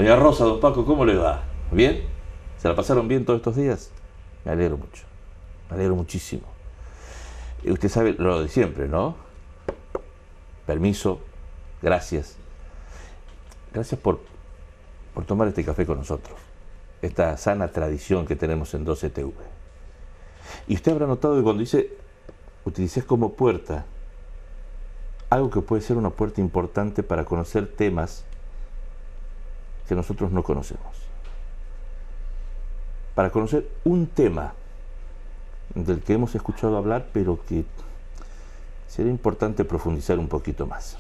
Doña Rosa, don Paco, ¿cómo le va? ¿Bien? ¿Se la pasaron bien todos estos días? Me alegro mucho, me alegro muchísimo. Y usted sabe lo de siempre, ¿no? Permiso, gracias. Gracias por tomar este café con nosotros, esta sana tradición que tenemos en 12TV. Y usted habrá notado que cuando dice, utilicé como puerta, algo que puede ser una puerta importante para conocer temas que nosotros no conocemos. Para conocer un tema del que hemos escuchado hablar, pero que sería importante profundizar un poquito más.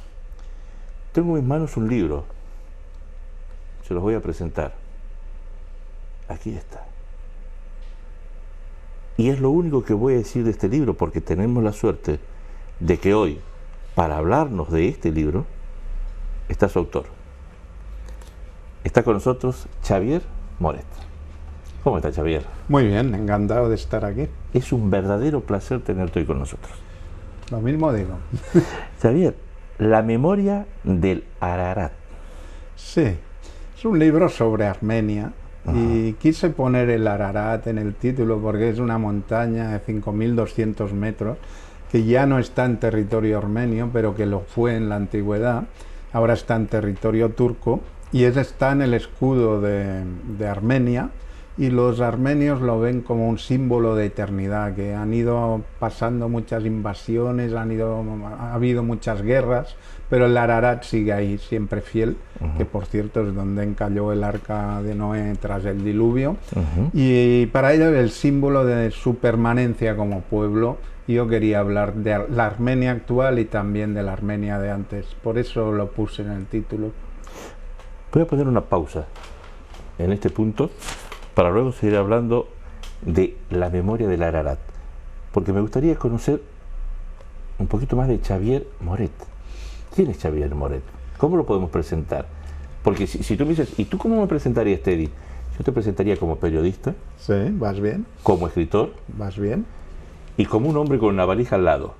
Tengo en mis manos un libro, se los voy a presentar. Aquí está. Y es lo único que voy a decir de este libro, porque tenemos la suerte de que hoy, para hablarnos de este libro, está su autor. Está con nosotros Xavier Moret. ¿Cómo está, Xavier? Muy bien, encantado de estar aquí. Es un verdadero placer tenerte hoy con nosotros. Lo mismo digo. Xavier, la memoria del Ararat. Sí, es un libro sobre Armenia. Y quise poner el Ararat en el título porque es una montaña de 5.200 metros que ya no está en territorio armenio, pero que lo fue en la antigüedad. Ahora está en territorio turco y está en el escudo de Armenia, y los armenios lo ven como un símbolo de eternidad, que han ido pasando muchas invasiones, ha habido muchas guerras, pero el Ararat sigue ahí, siempre fiel, que por cierto es donde encalló el arca de Noé tras el diluvio, y para ello el símbolo de su permanencia como pueblo. Yo quería hablar de la Armenia actual y también de la Armenia de antes, por eso lo puse en el título. Voy a poner una pausa en este punto para luego seguir hablando de la memoria del Ararat, porque me gustaría conocer un poquito más de Xavier Moret. ¿Quién es Xavier Moret? ¿Cómo lo podemos presentar? Porque si tú me dices, ¿y tú cómo me presentarías, Teddy? Yo te presentaría como periodista. Sí, vas bien. Como escritor. Vas bien. Y como un hombre con una valija al lado.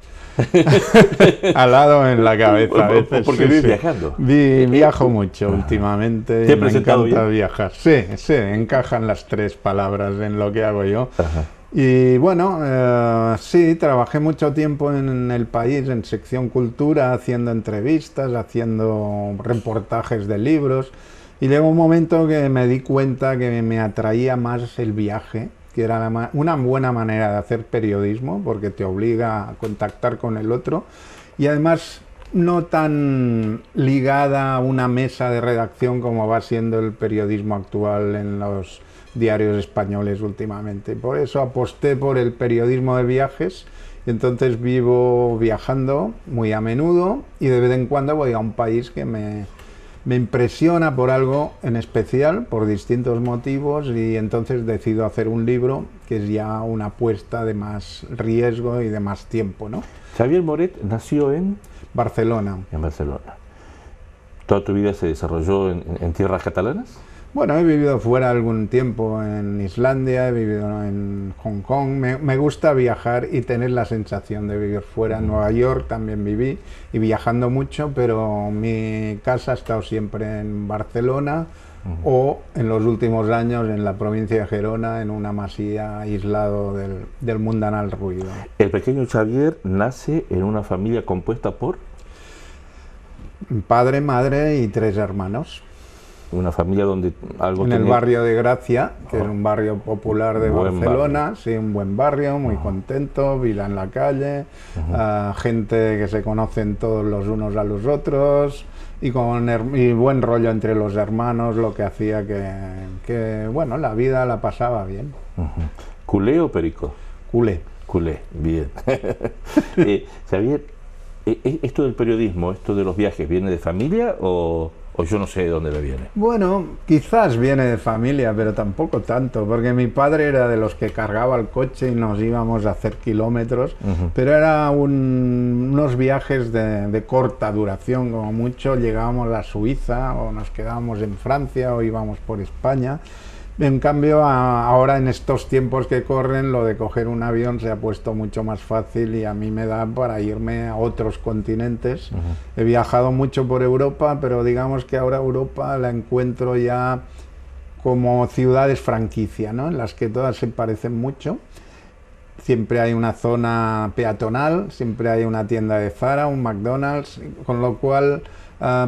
Al lado en la cabeza a veces. Porque vives viajando. Viajo mucho últimamente. ¿Te he presentado me encanta bien? viajar. Sí, encajan las tres palabras en lo que hago yo. Ajá. Y bueno, sí, trabajé mucho tiempo en el país, en sección cultura, haciendo entrevistas, haciendo reportajes de libros. Y llegó un momento que me di cuenta que me atraía más el viaje, que era una buena manera de hacer periodismo, porque te obliga a contactar con el otro, y además no tan ligada a una mesa de redacción como va siendo el periodismo actual en los diarios españoles últimamente. Por eso aposté por el periodismo de viajes, y entonces vivo viajando muy a menudo, y de vez en cuando voy a un país que me impresiona por algo en especial, por distintos motivos, y entonces decido hacer un libro que es ya una apuesta de más riesgo y de más tiempo, ¿no? Xavier Moret nació en Barcelona. En Barcelona. ¿Toda tu vida se desarrolló en tierras catalanas? Bueno, he vivido fuera algún tiempo, en Islandia, he vivido en Hong Kong. Me gusta viajar y tener la sensación de vivir fuera. En Nueva York también viví, y viajando mucho, pero mi casa ha estado siempre en Barcelona o en los últimos años en la provincia de Gerona, en una masía aislado del mundanal ruido. El pequeño Xavier nace en una familia compuesta por Padre, madre y 3 hermanos. una familia donde algo en el barrio de Gracia, que es un barrio popular de Buen Barcelona. barrio. Sí, un buen barrio, muy contento, vida en la calle, gente que se conocen todos los unos a los otros, y buen rollo entre los hermanos, lo que hacía que bueno, la vida la pasaba bien. ¿Culé o perico? Culé. Culé, bien. Xavier, ¿esto del periodismo, esto de los viajes, viene de familia o yo no sé de dónde me viene? Bueno, quizás viene de familia, pero tampoco tanto, porque mi padre era de los que cargaba el coche y nos íbamos a hacer kilómetros, pero era unos viajes de corta duración, como mucho llegábamos a Suiza o nos quedábamos en Francia o íbamos por España, En cambio, ahora en estos tiempos que corren, lo de coger un avión se ha puesto mucho más fácil y a mí me da para irme a otros continentes. He viajado mucho por Europa, pero digamos que ahora Europa la encuentro ya como ciudades franquicia, ¿no? En las que todas se parecen mucho. Siempre hay una zona peatonal, siempre hay una tienda de Zara, un McDonald's, con lo cual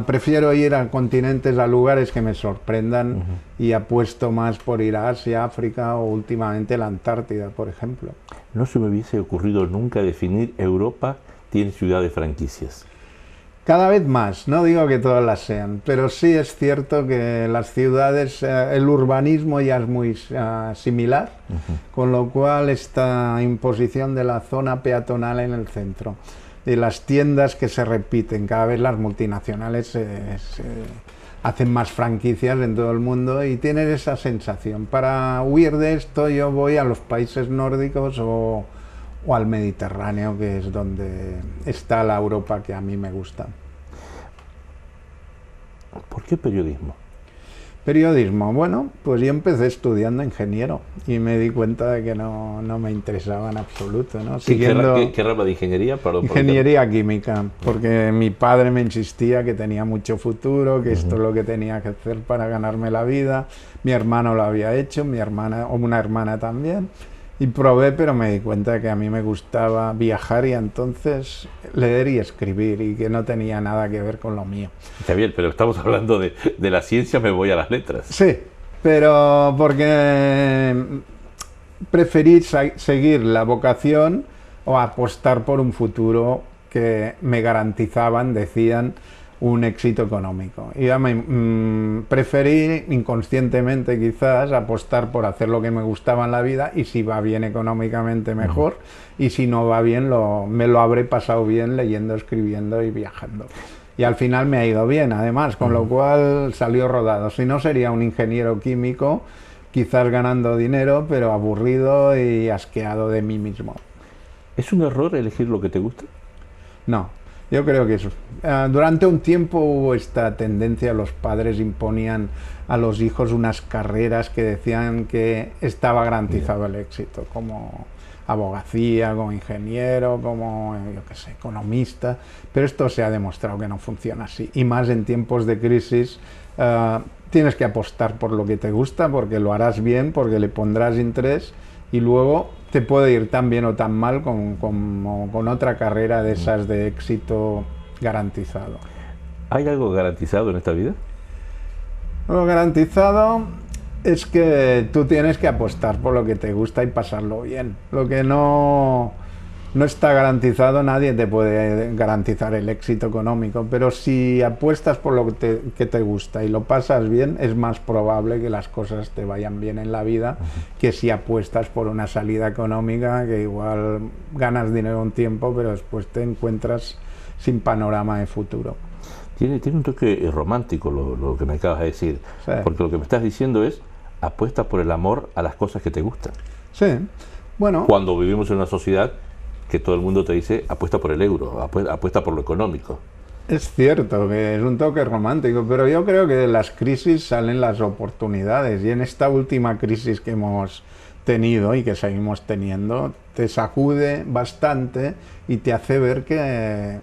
prefiero ir a continentes, a lugares que me sorprendan y apuesto más por ir a Asia, África o últimamente la Antártida, por ejemplo. No se me hubiese ocurrido nunca definir Europa tiene ciudades franquicias. Cada vez más, no digo que todas las sean, pero sí es cierto que las ciudades, el urbanismo ya es muy similar, con lo cual esta imposición de la zona peatonal en el centro, de las tiendas que se repiten, cada vez las multinacionales hacen más franquicias en todo el mundo y tienes esa sensación. Para huir de esto yo voy a los países nórdicos o al Mediterráneo, que es donde está la Europa que a mí me gusta. ¿Por qué periodismo? Periodismo, bueno, pues yo empecé estudiando ingeniero y me di cuenta de que no me interesaba en absoluto, ¿no? ¿Qué rama de ingeniería? Ingeniería química, porque mi padre me insistía que tenía mucho futuro, que esto es lo que tenía que hacer para ganarme la vida. Mi hermano lo había hecho, mi hermana, o una hermana también. Y probé, pero me di cuenta de que a mí me gustaba viajar y entonces leer y escribir y que no tenía nada que ver con lo mío. Está bien, pero estamos hablando de la ciencia, me voy a las letras. Sí, pero porque preferí seguir la vocación o apostar por un futuro que me garantizaban, decían, un éxito económico. Y ya preferí inconscientemente quizás apostar por hacer lo que me gustaba en la vida y si va bien económicamente mejor y si no va bien me lo habré pasado bien leyendo, escribiendo y viajando. Y al final me ha ido bien además, con lo cual salió rodado. Si no sería un ingeniero químico, quizás ganando dinero, pero aburrido y asqueado de mí mismo. ¿Es un error elegir lo que te gusta? No. Yo creo que eso. Durante un tiempo hubo esta tendencia, los padres imponían a los hijos unas carreras que decían que estaba garantizado el éxito, como abogacía, como ingeniero, como, yo qué sé, economista, pero esto se ha demostrado que no funciona así, y más en tiempos de crisis. Tienes que apostar por lo que te gusta, porque lo harás bien, porque le pondrás interés, y luego te puede ir tan bien o tan mal con otra carrera de esas de éxito garantizado. ¿Hay algo garantizado en esta vida? Lo garantizado es que tú tienes que apostar por lo que te gusta y pasarlo bien. Lo que no está garantizado, nadie te puede garantizar el éxito económico, pero si apuestas por lo que te gusta y lo pasas bien, es más probable que las cosas te vayan bien en la vida que si apuestas por una salida económica que igual ganas dinero un tiempo, pero después te encuentras sin panorama de futuro. Tiene un toque romántico lo que me acabas de decir, sí. Porque lo que me estás diciendo es apuesta por el amor a las cosas que te gustan. Sí, bueno. Cuando vivimos en una sociedad que todo el mundo te dice apuesta por el euro, apuesta por lo económico. Es cierto que es un toque romántico, pero yo creo que de las crisis salen las oportunidades, y en esta última crisis que hemos tenido y que seguimos teniendo, te sacude bastante y te hace ver que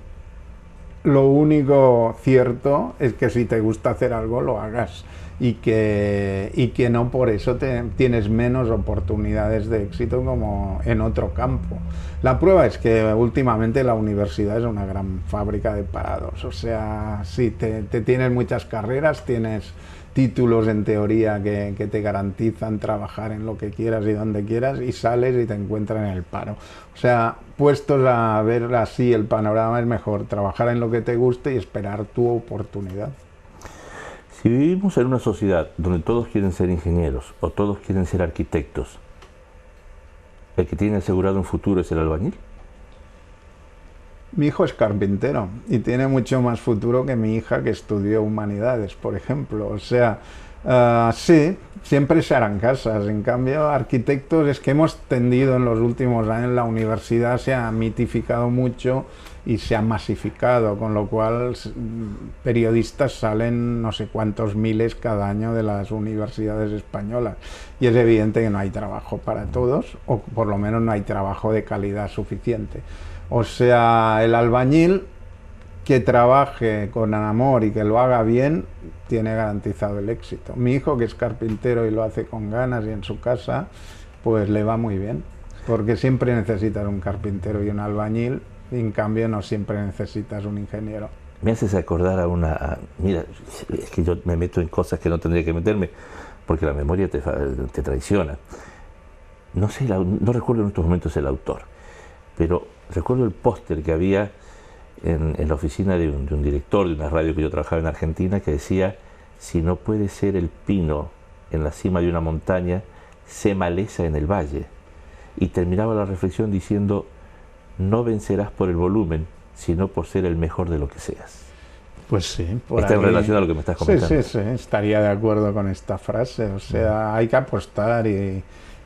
lo único cierto es que si te gusta hacer algo, lo hagas. Y que no por eso tienes menos oportunidades de éxito como en otro campo. La prueba es que últimamente la universidad es una gran fábrica de parados. O sea, sí, te tienes muchas carreras, tienes títulos en teoría que te garantizan trabajar en lo que quieras y donde quieras, y sales y te encuentran en el paro. O sea, puestos a ver así el panorama, es mejor trabajar en lo que te guste y esperar tu oportunidad. Si vivimos en una sociedad donde todos quieren ser ingenieros o todos quieren ser arquitectos, ¿el que tiene asegurado un futuro es el albañil? Mi hijo es carpintero y tiene mucho más futuro que mi hija, que estudió humanidades, por ejemplo. O sea, Sí, siempre se harán casas. En cambio, arquitectos es que hemos tendido en los últimos años, la universidad se ha mitificado mucho y se ha masificado, con lo cual periodistas salen no sé cuántos miles cada año de las universidades españolas. Y es evidente que no hay trabajo para todos, o por lo menos no hay trabajo de calidad suficiente. O sea, el albañil que trabaje con amor y que lo haga bien, tiene garantizado el éxito. Mi hijo, que es carpintero y lo hace con ganas y en su casa, pues le va muy bien, porque siempre necesitas un carpintero y un albañil, y en cambio no siempre necesitas un ingeniero. Me haces acordar a una... Mira, es que yo me meto en cosas que no tendría que meterme, porque la memoria te traiciona. No sé, no recuerdo en estos momentos el autor, pero recuerdo el póster que había en la oficina de un director de una radio que yo trabajaba en Argentina, que decía: si no puede ser el pino en la cima de una montaña, sé maleza en el valle. Y terminaba la reflexión diciendo: no vencerás por el volumen, sino por ser el mejor de lo que seas. Pues sí, está en relación a lo que me estás comentando. Sí, estaría de acuerdo con esta frase. O sea, hay que apostar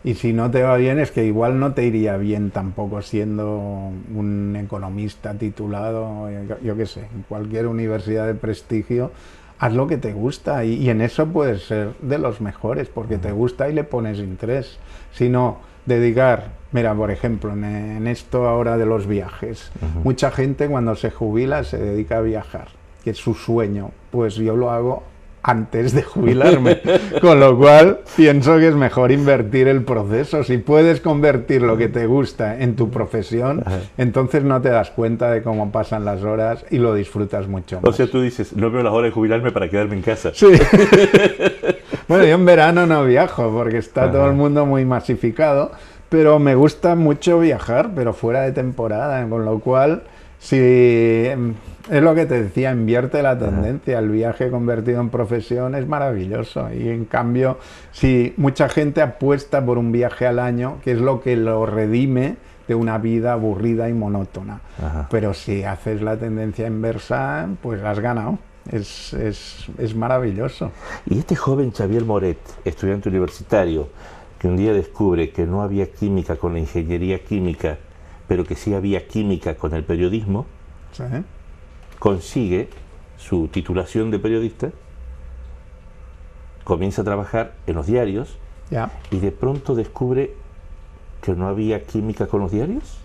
y si no te va bien es que igual no te iría bien tampoco siendo un economista titulado, yo qué sé, en cualquier universidad de prestigio. Haz lo que te gusta y en eso puedes ser de los mejores, porque te gusta y le pones interés. Si no, dedicar, mira, por ejemplo, en esto ahora de los viajes, mucha gente cuando se jubila se dedica a viajar, que es su sueño. Pues yo lo hago antes de jubilarme, con lo cual pienso que es mejor invertir el proceso. Si puedes convertir lo que te gusta en tu profesión, entonces no te das cuenta de cómo pasan las horas y lo disfrutas mucho más. O sea, tú dices: no veo la hora de jubilarme para quedarme en casa. Sí. Bueno, yo en verano no viajo porque está todo el mundo muy masificado, pero me gusta mucho viajar, pero fuera de temporada, con lo cual, si es lo que te decía, invierte la tendencia. El viaje convertido en profesión es maravilloso, y en cambio, si mucha gente apuesta por un viaje al año, que es lo que lo redime de una vida aburrida y monótona. Pero si haces la tendencia inversa, pues has ganado. Es maravilloso. Y este joven Xavier Moret, estudiante universitario, que un día descubre que no había química con la ingeniería química, pero que sí había química con el periodismo, ¿Sí? Consigue su titulación de periodista, comienza a trabajar en los diarios, y de pronto descubre que no había química con los diarios,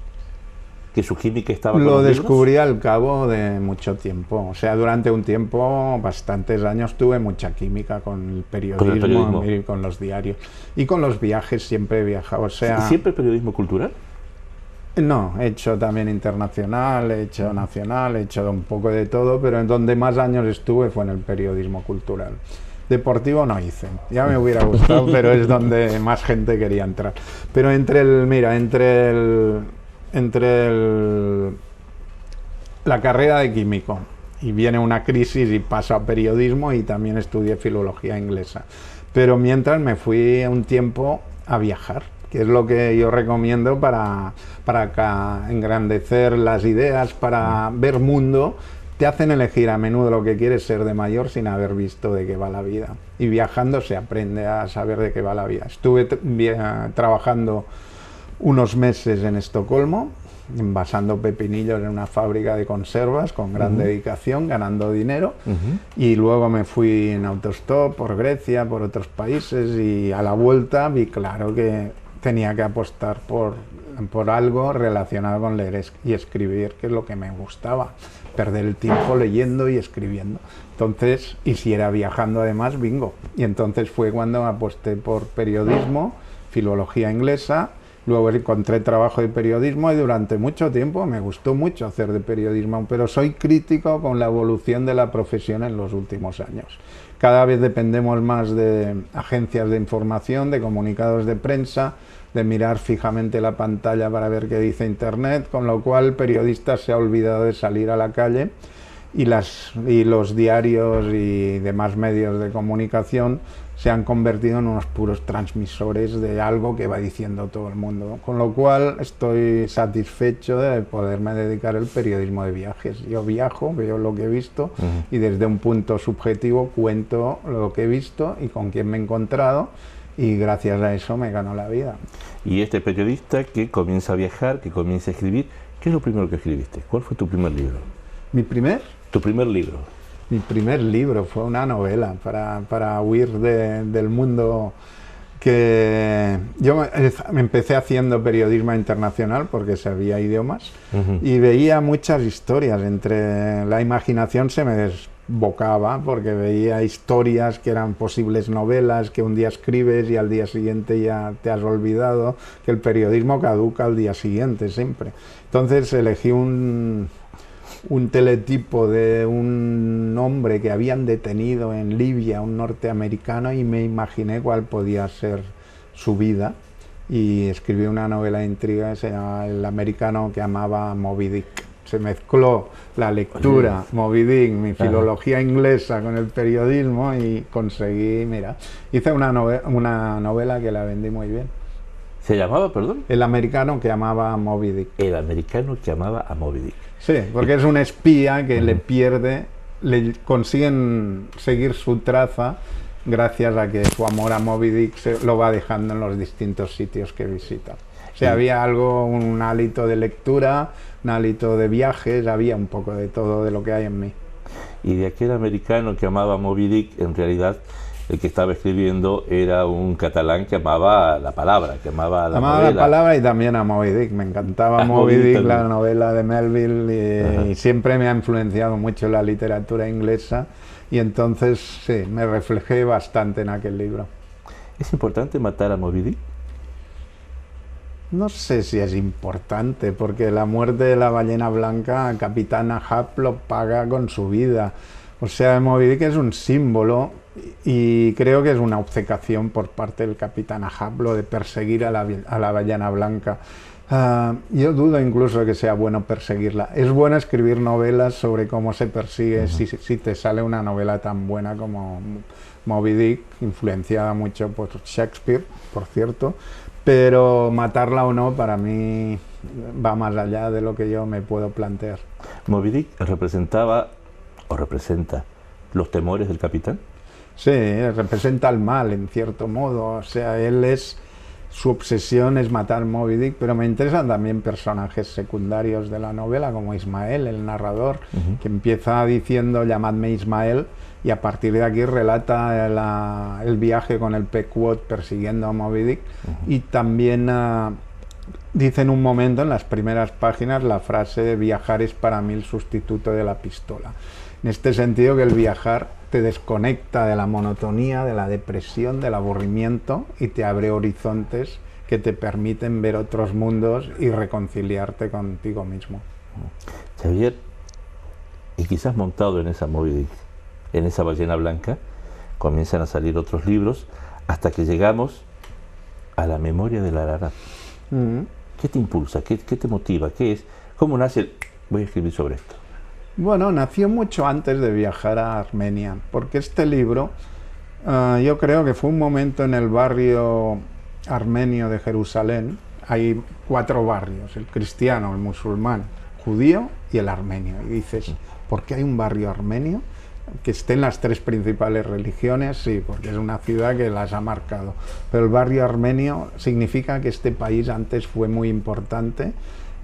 que su química estaba con Lo los descubrí libros. al cabo de mucho tiempo. O sea, durante un tiempo, bastantes años, tuve mucha química con el periodismo y con los diarios. Y con los viajes siempre he viajado. O sea, ¿siempre periodismo cultural? No, he hecho también internacional, he hecho nacional, he hecho un poco de todo, pero en donde más años estuve fue en el periodismo cultural. Deportivo no hice, ya me hubiera gustado, pero es donde más gente quería entrar. Pero la carrera de químico, y viene una crisis y paso a periodismo, y también estudié filología inglesa. Pero mientras me fui un tiempo a viajar, que es lo que yo recomiendo para engrandecer las ideas, para ver mundo. Te hacen elegir a menudo lo que quieres ser de mayor sin haber visto de qué va la vida. Y viajando se aprende a saber de qué va la vida. Estuve trabajando unos meses en Estocolmo, envasando pepinillos en una fábrica de conservas con gran dedicación, ganando dinero, y luego me fui en autostop por Grecia, por otros países, y a la vuelta vi claro que tenía que apostar por algo relacionado con leer y escribir, que es lo que me gustaba, perder el tiempo leyendo y escribiendo. Entonces, y si era viajando además, bingo. Y entonces fue cuando aposté por periodismo, filología inglesa. Luego encontré trabajo de periodismo y durante mucho tiempo me gustó mucho hacer de periodismo, pero soy crítico con la evolución de la profesión en los últimos años. Cada vez dependemos más de agencias de información, de comunicados de prensa, de mirar fijamente la pantalla para ver qué dice Internet, con lo cual el periodista se ha olvidado de salir a la calle y los diarios y demás medios de comunicación se han convertido en unos puros transmisores de algo que va diciendo todo el mundo, con lo cual estoy satisfecho de poderme dedicar al periodismo de viajes. Yo viajo, veo lo que he visto y desde un punto subjetivo cuento lo que he visto y con quién me he encontrado, y gracias a eso me gano la vida. Y este periodista que comienza a viajar, que comienza a escribir, ¿qué es lo primero que escribiste? ¿Cuál fue tu primer libro? ¿Mi primer? Tu primer libro. Mi primer libro fue una novela para huir del mundo que... Yo me empecé haciendo periodismo internacional porque sabía idiomas y veía muchas historias. Entre la imaginación se me desbocaba porque veía historias que eran posibles novelas que un día escribes y al día siguiente ya te has olvidado, que el periodismo caduca al día siguiente siempre. Entonces elegí un teletipo de un hombre que habían detenido en Libia, un norteamericano, y me imaginé cuál podía ser su vida y escribí una novela de intriga que se llama El americano que amaba a Moby Dick. Se mezcló la lectura, Moby Dick, mi filología inglesa con el periodismo y conseguí, mira, hice una novela que la vendí muy bien. ¿Se llamaba, perdón? El americano que amaba a Moby Dick. El americano que amaba a Moby Dick. Sí, porque es un espía que le pierde, le consiguen seguir su traza gracias a que su amor a Moby Dick lo va dejando en los distintos sitios que visita. O sea, había algo, un hálito de lectura, un hálito de viajes, había un poco de todo de lo que hay en mí. Y de aquel americano que amaba a Moby Dick, en realidad el que estaba escribiendo era un catalán que amaba la palabra, que amaba la novela. La palabra y también a Moby Dick. Me encantaba Moby Dick, la novela de Melville, y siempre me ha influenciado mucho la literatura inglesa, y entonces sí, me reflejé bastante en aquel libro. ¿Es importante matar a Moby Dick? No sé si es importante, porque la muerte de la ballena blanca, Capitán Ahab lo paga con su vida. O sea, Moby Dick es un símbolo y creo que es una obcecación por parte del Capitán Ahab lo de perseguir a la ballena blanca. Yo dudo incluso que sea bueno perseguirla. Es bueno escribir novelas sobre cómo se persigue, si te sale una novela tan buena como Moby Dick, influenciada mucho por Shakespeare, por cierto, pero matarla o no para mí va más allá de lo que yo me puedo plantear. ¿Moby Dick representaba o representa los temores del capitán? Sí, representa el mal en cierto modo, o sea, su obsesión es matar Moby Dick, pero me interesan también personajes secundarios de la novela, como Ismael, el narrador, que empieza diciendo llamadme Ismael, y a partir de aquí relata el viaje con el Pequod persiguiendo a Moby Dick, y también dice en un momento, en las primeras páginas, la frase de viajar es para mí el sustituto de la pistola. En este sentido, que el viajar te desconecta de la monotonía, de la depresión, del aburrimiento, y te abre horizontes que te permiten ver otros mundos y reconciliarte contigo mismo. Xavier, y quizás montado en esa Moby Dick, en esa ballena blanca, comienzan a salir otros libros hasta que llegamos a la memoria del Ararat. ¿Qué te impulsa? ¿Qué te motiva? ¿Qué es? ¿Cómo nace voy a escribir sobre esto? Bueno, nació mucho antes de viajar a Armenia, porque este libro yo creo que fue un momento en el barrio armenio de Jerusalén. Hay 4 barrios, el cristiano, el musulmán, judío y el armenio. Y dices, ¿por qué hay un barrio armenio? Que esté en las 3 principales religiones, sí, porque es una ciudad que las ha marcado. Pero el barrio armenio significa que este país antes fue muy importante.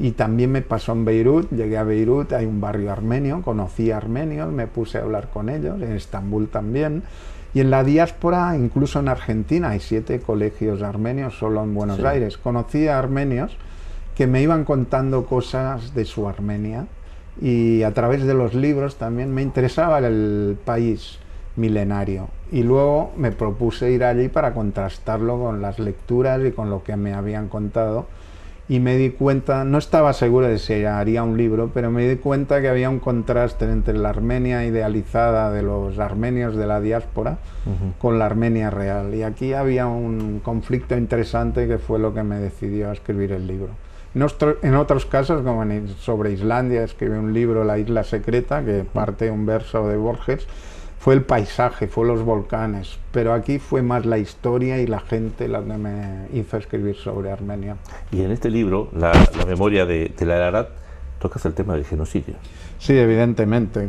Y también me pasó en Beirut, llegué a Beirut, hay un barrio armenio, conocí a armenios, me puse a hablar con ellos, en Estambul también, y en la diáspora, incluso en Argentina, hay 7 colegios armenios solo en Buenos Aires. Conocí a armenios que me iban contando cosas de su Armenia, y a través de los libros también me interesaba el país milenario, y luego me propuse ir allí para contrastarlo con las lecturas y con lo que me habían contado. Y me di cuenta, no estaba seguro de si haría un libro, pero me di cuenta que había un contraste entre la Armenia idealizada de los armenios de la diáspora con la Armenia real. Y aquí había un conflicto interesante que fue lo que me decidió a escribir el libro. En otros casos, como sobre Islandia, escribí un libro, La isla secreta, que parte de un verso de Borges, fue el paisaje, fue los volcanes, pero aquí fue más la historia y la gente la que me hizo escribir sobre Armenia. Y en este libro, la memoria del Ararat, tocas el tema del genocidio. Sí, evidentemente.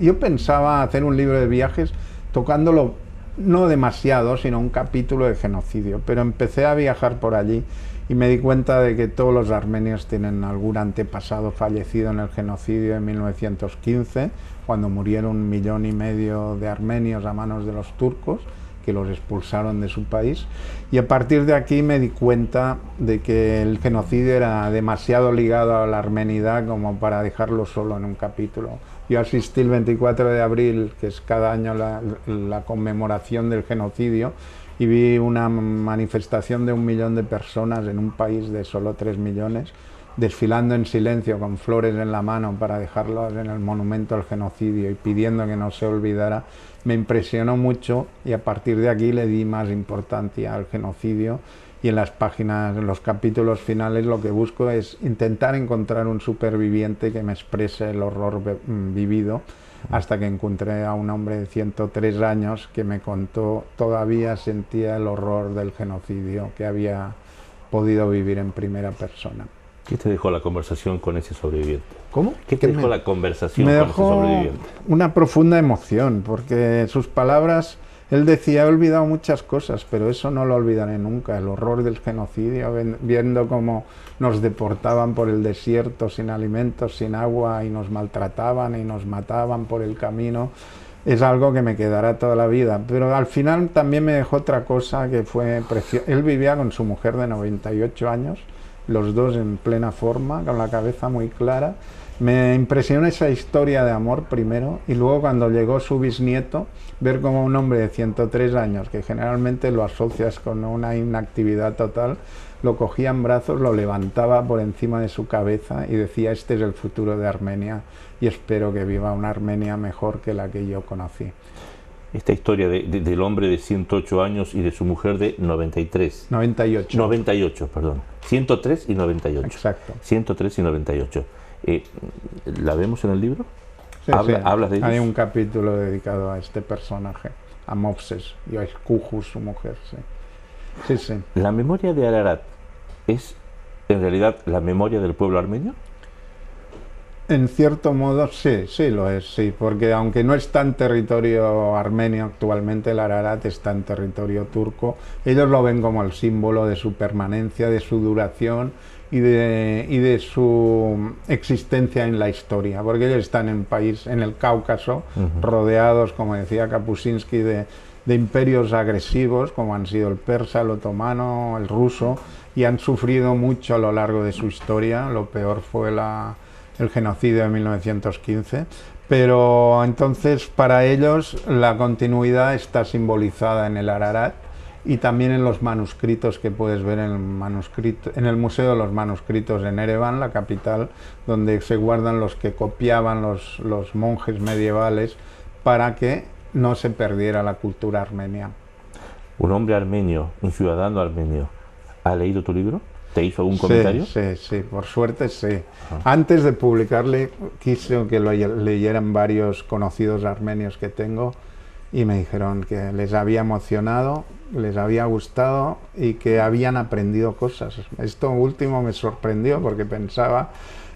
Yo pensaba hacer un libro de viajes tocándolo no demasiado, sino un capítulo de genocidio, pero empecé a viajar por allí y me di cuenta de que todos los armenios tienen algún antepasado fallecido en el genocidio de 1915, cuando murieron 1,5 millones de armenios a manos de los turcos, que los expulsaron de su país, y a partir de aquí me di cuenta de que el genocidio era demasiado ligado a la armenidad como para dejarlo solo en un capítulo. Yo asistí el 24 de abril, que es cada año la conmemoración del genocidio, y vi una manifestación de 1 millón de personas en un país de solo 3 millones, desfilando en silencio con flores en la mano para dejarlas en el monumento al genocidio y pidiendo que no se olvidara. Me impresionó mucho y a partir de aquí le di más importancia al genocidio, y en las páginas, en los capítulos finales, lo que busco es intentar encontrar un superviviente que me exprese el horror vivido, hasta que encontré a un hombre de 103 años que me contó, todavía sentía el horror del genocidio que había podido vivir en primera persona. ¿Qué te dejó la conversación con ese sobreviviente? ¿Cómo? ¿Qué te dejó la conversación con ese sobreviviente? Una profunda emoción, porque sus palabras, él decía, he olvidado muchas cosas, pero eso no lo olvidaré nunca, el horror del genocidio, viendo cómo nos deportaban por el desierto sin alimentos, sin agua, y nos maltrataban y nos mataban por el camino. Es algo que me quedará toda la vida, pero al final también me dejó otra cosa que fue preciosa. Él vivía con su mujer de 98 años, los dos en plena forma, con la cabeza muy clara. Me impresionó esa historia de amor primero, y luego cuando llegó su bisnieto, ver como un hombre de 103 años, que generalmente lo asocias con una inactividad total, lo cogía en brazos, lo levantaba por encima de su cabeza y decía, este es el futuro de Armenia y espero que viva una Armenia mejor que la que yo conocí. Esta historia del hombre de 108 años y de su mujer de 93. 98. 98, perdón. 103 y 98. Exacto. 103 y 98. ¿La vemos en el libro? Sí, ¿Hablas de ellos? Hay un capítulo dedicado a este personaje, a Mopses y a Escujus, su mujer. Sí, sí. ¿La memoria de Ararat es en realidad la memoria del pueblo armenio? En cierto modo sí, sí lo es, sí, porque aunque no está en territorio armenio actualmente, el Ararat está en territorio turco. Ellos lo ven como el símbolo de su permanencia, de su duración y de su existencia en la historia, porque ellos están en el Cáucaso, rodeados, como decía Kapuscinski, de imperios agresivos, como han sido el persa, el otomano, el ruso, y han sufrido mucho a lo largo de su historia. Lo peor fue el genocidio de 1915, pero entonces para ellos la continuidad está simbolizada en el Ararat y también en los manuscritos que puedes ver en el Museo de los Manuscritos en Ereván, la capital, donde se guardan los que copiaban los monjes medievales para que no se perdiera la cultura armenia. ¿Un hombre armenio, un ciudadano armenio, ha leído tu libro? ¿Te hizo algún comentario? Sí, por suerte sí. Antes de publicarle, quise que lo leyeran varios conocidos armenios que tengo y me dijeron que les había emocionado, les había gustado y que habían aprendido cosas. Esto último me sorprendió porque pensaba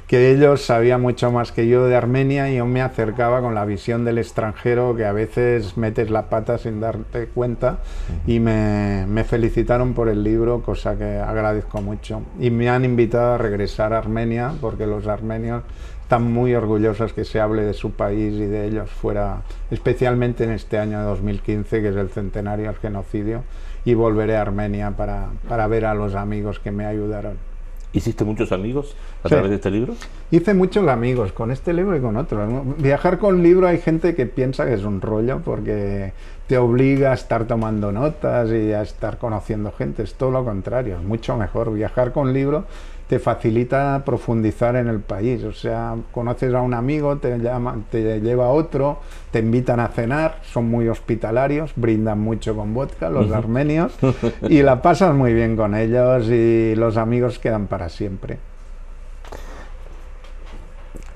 que ellos sabían mucho más que yo de Armenia y yo me acercaba con la visión del extranjero, que a veces metes la pata sin darte cuenta, y me felicitaron por el libro, cosa que agradezco mucho. Y me han invitado a regresar a Armenia, porque los armenios están muy orgullosos que se hable de su país y de ellos fuera, especialmente en este año de 2015, que es el centenario del genocidio, y volveré a Armenia para ver a los amigos que me ayudaron. ¿Hiciste muchos amigos a través de este libro? Hice muchos amigos con este libro y con otros. Viajar con libro, hay gente que piensa que es un rollo porque te obliga a estar tomando notas y a estar conociendo gente. Es todo lo contrario, es mucho mejor. Viajar con libro te facilita profundizar en el país. O sea, conoces a un amigo, te lleva a otro, te invitan a cenar, son muy hospitalarios, brindan mucho con vodka, los armenios, y la pasas muy bien con ellos y los amigos quedan para siempre.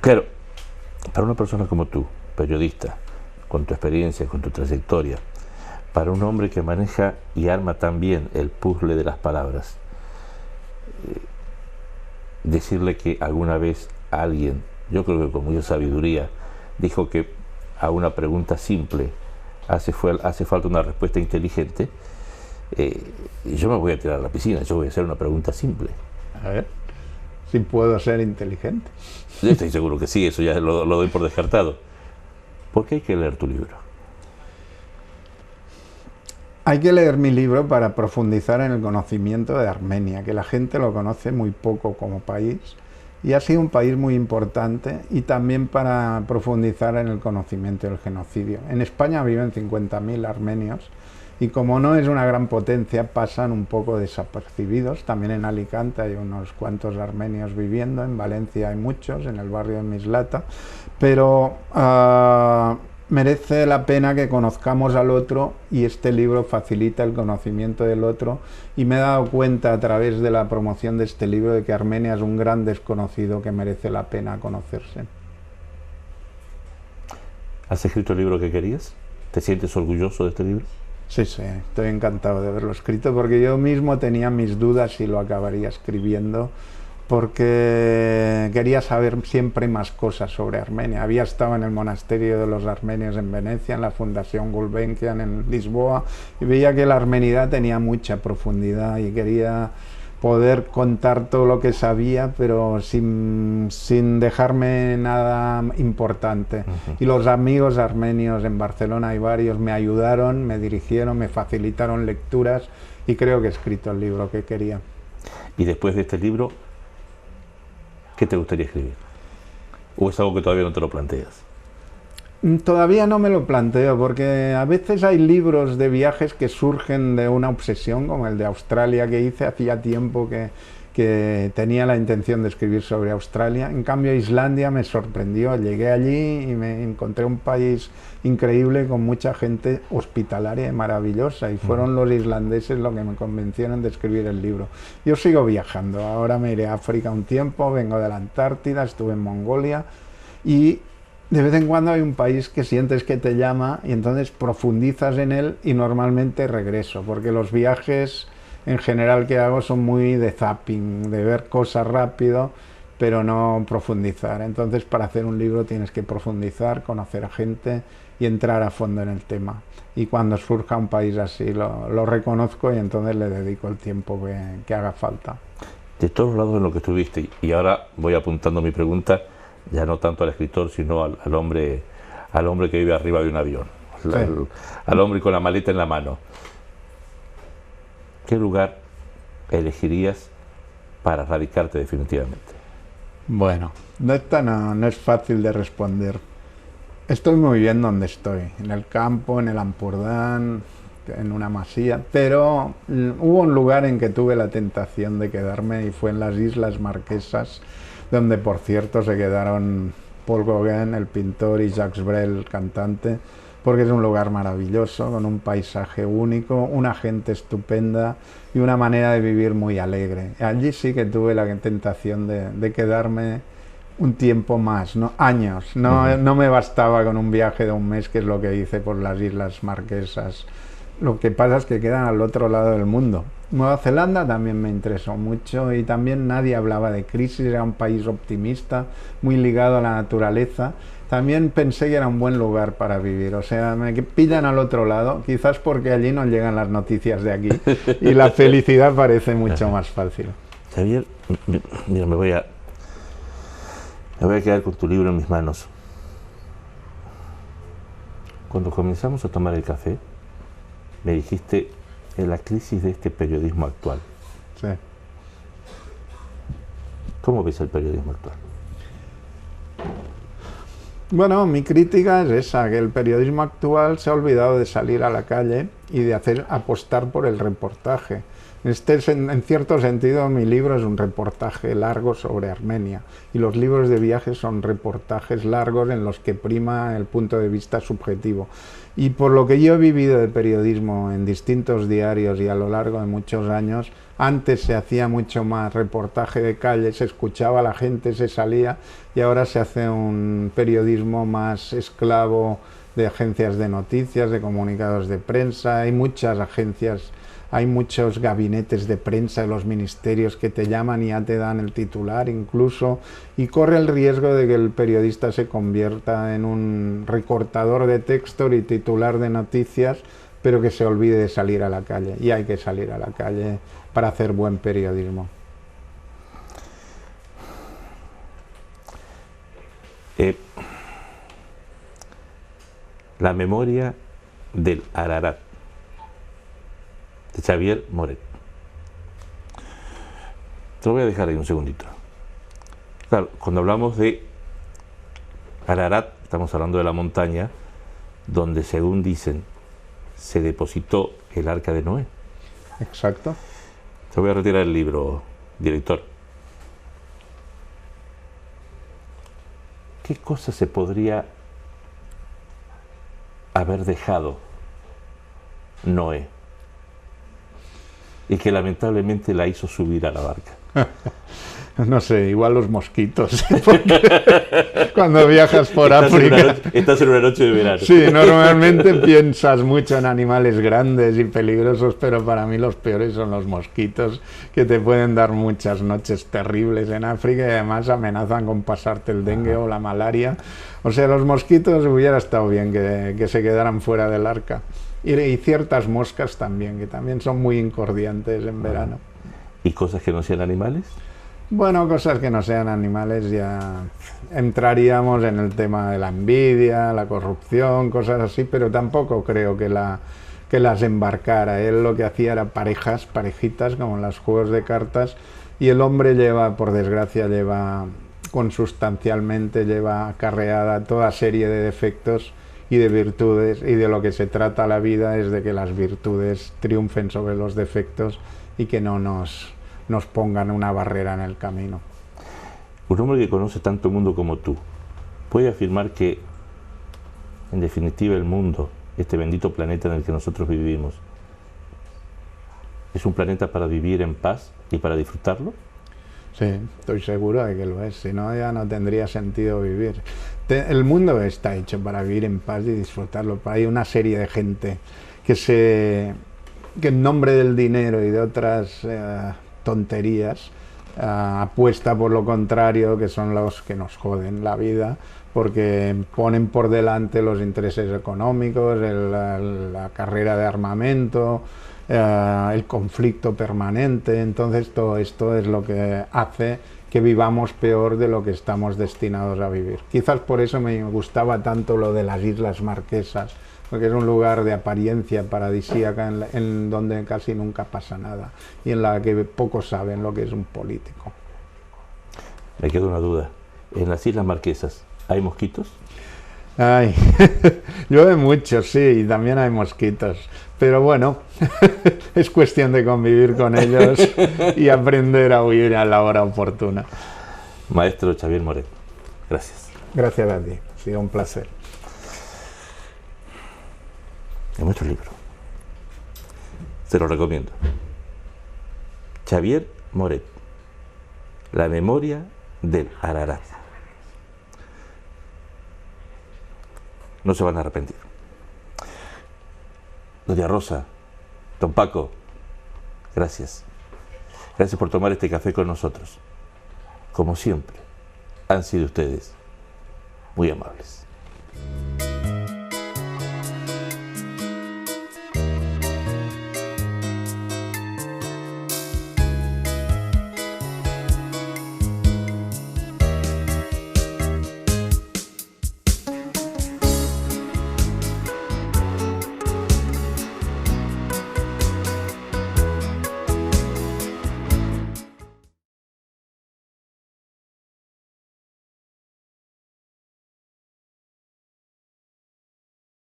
Claro, para una persona como tú, periodista, con tu experiencia, con tu trayectoria, para un hombre que maneja y arma tan bien el puzzle de las palabras, decirle que alguna vez alguien, yo creo que con mucha sabiduría, dijo que a una pregunta simple hace falta una respuesta inteligente, yo me voy a tirar a la piscina, yo voy a hacer una pregunta simple. A ver, si puedo ser inteligente. Yo estoy seguro que sí, eso ya lo doy por descartado. ¿Por qué hay que leer tu libro? Hay que leer mi libro para profundizar en el conocimiento de Armenia, que la gente lo conoce muy poco como país, y ha sido un país muy importante, y también para profundizar en el conocimiento del genocidio. En España viven 50.000 armenios, y como no es una gran potencia, pasan un poco desapercibidos. También en Alicante hay unos cuantos armenios viviendo, en Valencia hay muchos, en el barrio de Mislata, pero merece la pena que conozcamos al otro, y este libro facilita el conocimiento del otro, y me he dado cuenta a través de la promoción de este libro de que Armenia es un gran desconocido que merece la pena conocerse. ¿Has escrito el libro que querías? ¿Te sientes orgulloso de este libro? Sí, sí, estoy encantado de haberlo escrito, porque yo mismo tenía mis dudas si lo acabaría escribiendo, porque quería saber siempre más cosas sobre Armenia. Había estado en el monasterio de los armenios en Venecia, en la Fundación Gulbenkian en Lisboa, y veía que la armenidad tenía mucha profundidad, y quería poder contar todo lo que sabía, pero sin dejarme nada importante. Y los amigos armenios en Barcelona, hay varios, me ayudaron, me dirigieron, me facilitaron lecturas, y creo que he escrito el libro que quería. Y después de este libro, ¿qué te gustaría escribir? ¿O es algo que todavía no te lo planteas? Todavía no me lo planteo, porque a veces hay libros de viajes que surgen de una obsesión, como el de Australia que hice. Hacía tiempo que tenía la intención de escribir sobre Australia. En cambio, Islandia me sorprendió. Llegué allí y me encontré un país increíble, con mucha gente hospitalaria y maravillosa, y fueron los islandeses los que me convencieron de escribir el libro. Yo sigo viajando, ahora me iré a África un tiempo, vengo de la Antártida, estuve en Mongolia, y de vez en cuando hay un país que sientes que te llama, y entonces profundizas en él, y normalmente regreso, porque los viajes en general que hago son muy de zapping, de ver cosas rápido, pero no profundizar. Entonces, para hacer un libro tienes que profundizar, conocer a gente y entrar a fondo en el tema. Y cuando surja un país así lo reconozco, y entonces le dedico el tiempo que haga falta. De todos lados en lo que estuviste, y ahora voy apuntando mi pregunta, ya no tanto al escritor, sino al hombre que vive arriba de un avión, sí, al hombre con la maleta en la mano. ¿Qué lugar elegirías para radicarte definitivamente? Bueno, no es fácil de responder. Estoy muy bien donde estoy, en el campo, en el Ampurdán, en una masía, pero hubo un lugar en que tuve la tentación de quedarme, y fue en las Islas Marquesas, donde por cierto se quedaron Paul Gauguin, el pintor, y Jacques Brel, el cantante, porque es un lugar maravilloso, con un paisaje único, una gente estupenda y una manera de vivir muy alegre. Allí sí que tuve la tentación de quedarme un tiempo más, ¿no? Años. No me bastaba con un viaje de un mes, que es lo que hice por las Islas Marquesas. Lo que pasa es que quedan al otro lado del mundo. Nueva Zelanda también me interesó mucho, y también nadie hablaba de crisis, era un país optimista, muy ligado a la naturaleza. También pensé que era un buen lugar para vivir, o sea, me pillan al otro lado, quizás porque allí no llegan las noticias de aquí, y la felicidad parece mucho más fácil. Javier, mira, me voy a quedar con tu libro en mis manos. Cuando comenzamos a tomar el café, me dijiste en la crisis de este periodismo actual. Sí. ¿Cómo ves el periodismo actual? Bueno, mi crítica es esa, que el periodismo actual se ha olvidado de salir a la calle y de apostar por el reportaje. En cierto sentido, mi libro es un reportaje largo sobre Armenia y los libros de viajes son reportajes largos en los que prima el punto de vista subjetivo. Y por lo que yo he vivido de periodismo en distintos diarios y a lo largo de muchos años, antes se hacía mucho más reportaje de calle, se escuchaba a la gente, se salía, y ahora se hace un periodismo más esclavo de agencias de noticias, de comunicados de prensa. Hay muchas agencias, hay muchos gabinetes de prensa de los ministerios que te llaman y ya te dan el titular incluso, y corre el riesgo de que el periodista se convierta en un recortador de texto y titular de noticias, pero que se olvide de salir a la calle. Y hay que salir a la calle para hacer buen periodismo. La memoria del Ararat, de Xavier Moret. Te lo voy a dejar ahí un segundito. Claro, cuando hablamos de Ararat, estamos hablando de la montaña donde, según dicen, se depositó el arca de Noé. Exacto. Te voy a retirar el libro, director. ¿Qué cosa se podría haber dejado Noé y que lamentablemente la hizo subir a la barca? No sé, igual los mosquitos. Cuando viajas por África. Estás en una noche de verano. Sí, normalmente piensas mucho en animales grandes y peligrosos, pero para mí los peores son los mosquitos, que te pueden dar muchas noches terribles en África y además amenazan con pasarte el dengue o la malaria. O sea, los mosquitos hubiera estado bien que se quedaran fuera del arca. Y ciertas moscas también, que también son muy incordiantes en verano. ¿Y cosas que no sean animales? Bueno, cosas que no sean animales, ya entraríamos en el tema de la envidia, la corrupción, cosas así, pero tampoco creo que las embarcara. Él lo que hacía era parejitas, como en los juegos de cartas, y el hombre por desgracia, consustancialmente lleva acarreada toda serie de defectos y de virtudes, y de lo que se trata la vida es de que las virtudes triunfen sobre los defectos y que no nos pongan una barrera en el camino. Un hombre que conoce tanto mundo como tú, ¿puede afirmar que, en definitiva, el mundo, este bendito planeta en el que nosotros vivimos, es un planeta para vivir en paz y para disfrutarlo? Sí, estoy seguro de que lo es, si no ya no tendría sentido vivir. El mundo está hecho para vivir en paz y disfrutarlo. Hay una serie de gente que en nombre del dinero y de otras tonterías apuesta por lo contrario, que son los que nos joden la vida, porque ponen por delante los intereses económicos, la carrera de armamento, el conflicto permanente. Entonces todo esto es lo que hace que vivamos peor de lo que estamos destinados a vivir. Quizás por eso me gustaba tanto lo de las Islas Marquesas, porque es un lugar de apariencia paradisíaca en donde casi nunca pasa nada y en la que pocos saben lo que es un político. Me queda una duda. ¿En las Islas Marquesas hay mosquitos? Ay, llueve mucho, sí, y también hay mosquitos. Pero bueno, es cuestión de convivir con ellos y aprender a huir a la hora oportuna. Maestro Xavier Moret, gracias. Gracias a ti, ha sido un placer. Es nuestro libro. Se lo recomiendo. Xavier Moret, La memoria del Ararat. No se van a arrepentir. Doña Rosa, don Paco, gracias. Gracias por tomar este café con nosotros. Como siempre, han sido ustedes muy amables.